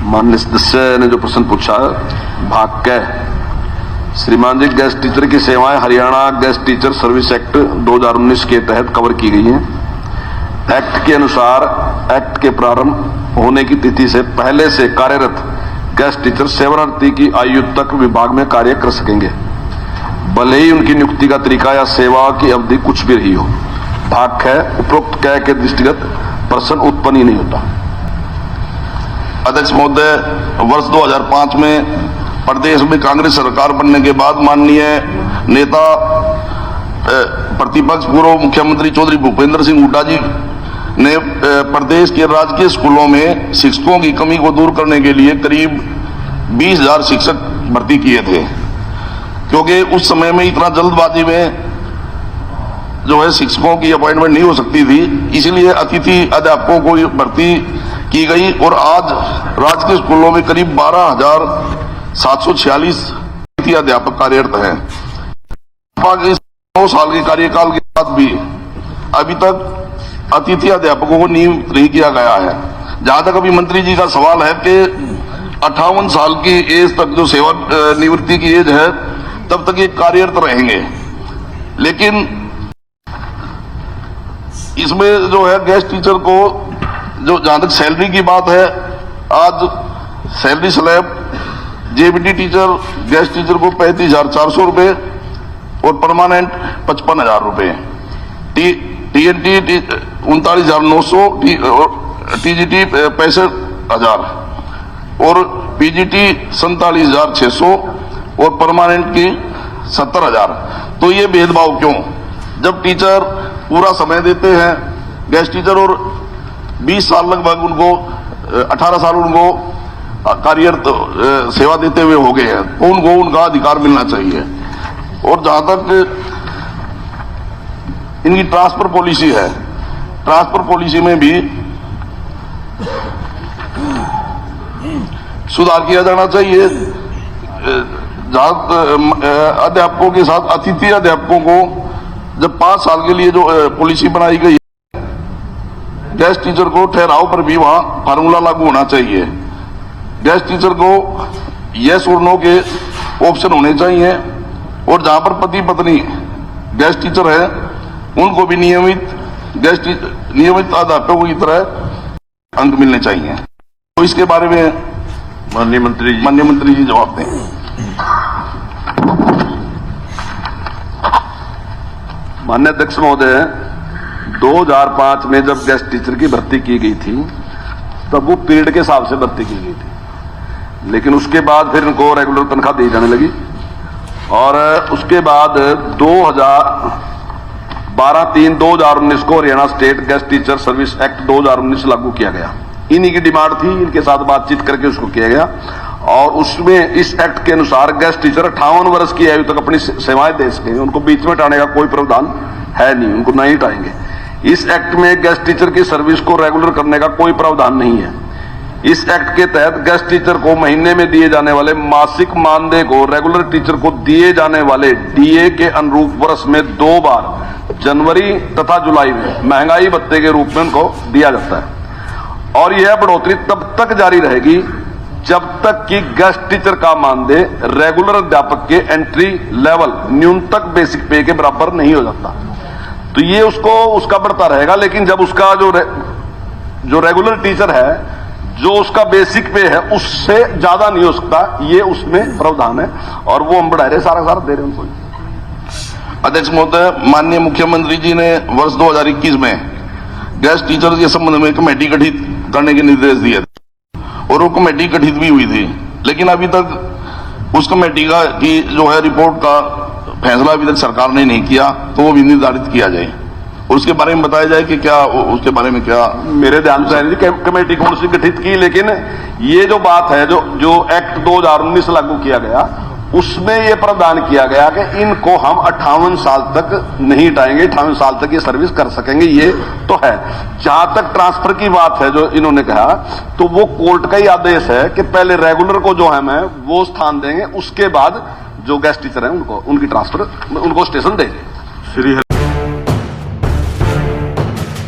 माननीय सदस्य ने जो प्रश्न पूछा, भाग क श्रीमान जी, गेस्ट टीचर की सेवाएं Haryana guest teacher service act 2019 के तहत कवर की गई हैं। एक्ट के अनुसार एक्ट के प्रारंभ होने की तिथि से पहले से कार्यरत गेस्ट टीचर सेवानिवृत्ति की आयु तक विभाग में कार्य कर सकेंगे, भले ही उनकी नियुक्ति का तरीका या सेवा की अवधि कुछ भी रही हो। भाग ख उपरोक्त क के दृष्टिगत प्रश्न उत्पन्न ही नहीं होता। अध्यक्ष महोदय, वर्ष 2005 में प्रदेश में कांग्रेस सरकार बनने के बाद माननीय नेता प्रतिपक्ष पूर्व मुख्यमंत्री चौधरी भूपेंद्र सिंह हुड्डा जी ने प्रदेश के राजकीय स्कूलों में शिक्षकों की कमी को दूर करने के लिए करीब 20,000 शिक्षक भर्ती किए थे, क्योंकि उस समय में इतना जल्दबाजी में जो है शिक्षकों की अपॉइंटमेंट नहीं हो सकती थी, इसलिए अतिथि अध्यापकों को भर्ती की गई और आज राजकीय स्कूलों में करीब 12,746 अतिथि अध्यापक कार्यरत हैं। 9 साल के कार्यकाल के बाद भी अभी तक अतिथि अध्यापकों को नियुक्त नहीं किया गया है। जहां तक अभी मंत्री जी का सवाल है कि 58 साल की एज तक जो सेवा निवृत्ति की एज है तब तक ये कार्यरत रहेंगे, लेकिन इसमें जो है गेस्ट टीचर को जो जहां तक सैलरी की बात है, आज salary slab JBT teacher guest teacher को 35,400 रुपए और परमानेंट 55,000 रुपए, टीएनटी 39,900, टीजीटी 65,000 और पीजीटी 47,600 और परमानेंट की 70,000। तो ये भेदभाव क्यों? जब टीचर पूरा समय देते हैं गेस्ट टीचर और 20 साल लगभग उनको 18 साल उनको कार्यरत सेवा देते हुए हो गए हैं, तो उनको उनका अधिकार मिलना चाहिए। और जहां तक इनकी ट्रांसफर पॉलिसी है, ट्रांसफर पॉलिसी में भी सुधार किया जाना चाहिए। जहां अध्यापकों के साथ अतिथि अध्यापकों को जब 5 साल के लिए जो पॉलिसी बनाई गई, गेस्ट टीचर को ठहराव पर भी वहां फार्मूला लागू होना चाहिए। गेस्ट टीचर को यस और नो के ऑप्शन होने चाहिए और जहां पर पति पत्नी गेस्ट टीचर है उनको भी नियमित अध्यापकों की तरह अंक मिलने चाहिए। तो इसके बारे में माननीय मंत्री जी जवाब दें। माननीय अध्यक्ष महोदय, 2005 में जब गेस्ट टीचर की भर्ती की गई थी तब वो पीरियड के हिसाब से भर्ती की गई थी, लेकिन उसके बाद फिर उनको रेगुलर तनख्वाह दी जाने लगी और उसके बाद 2012-3-2019 को Haryana state guest teacher service act 2019 लागू किया गया। इन्हीं की डिमांड थी, इनके साथ बातचीत करके उसको किया गया और उसमें इस एक्ट के अनुसार गेस्ट टीचर 58 वर्ष की आयु तक अपनी सेवाएं दे सकेंगे। उनको बीच में हटाने का कोई प्रावधान है नहीं, उनको नहीं हटाएंगे। इस एक्ट में गेस्ट टीचर की सर्विस को रेगुलर करने का कोई प्रावधान नहीं है। इस एक्ट के तहत गेस्ट टीचर को महीने में दिए जाने वाले मासिक मानदेय को रेगुलर टीचर को दिए जाने वाले डीए के अनुरूप वर्ष में 2 बार जनवरी तथा जुलाई में महंगाई भत्ते के रूप में उनको दिया जाता है और यह बढ़ोतरी तब तक जारी रहेगी जब तक कि गेस्ट टीचर का मानदेय रेगुलर अध्यापक के एंट्री लेवल न्यूनतम बेसिक पे के बराबर नहीं हो जाता। तो ये उसका बढ़ता रहेगा, लेकिन जब उसका जो रेगुलर टीचर है जो उसका बेसिक पे है उससे ज्यादा नहीं हो सकता, ये उसमें प्रावधान है और वो हम बढ़ा रहे सारा दे रहे उनको। अध्यक्ष महोदय, माननीय मुख्यमंत्री जी ने वर्ष 2021 में गेस्ट टीचर के संबंध में कमेटी गठित करने के निर्देश दिए थे और वो कमेटी गठित भी हुई थी, लेकिन अभी तक उस कमेटी की जो है रिपोर्ट का फैसला अभी तक सरकार ने नहीं किया, तो वो भी निर्धारित किया जाए और उसके बारे में बताया जाए कि क्या उसके बारे में क्या। मेरे ध्यान से कमेटी कौन सी गठित की, लेकिन ये जो बात है जो एक्ट 2019 लागू किया गया उसमें ये प्रावधान किया गया कि इनको हम 58 साल तक नहीं हटाएंगे, 58 साल तक ये सर्विस कर सकेंगे, ये तो है। जहां तक ट्रांसफर की बात है जो इन्होंने कहा, तो वो कोर्ट का ही आदेश है कि पहले रेगुलर को जो हम है वो स्थान देंगे, उसके बाद जो गेस्ट टीचर है उनको उनकी ट्रांसफर उनको स्टेशन देंगे।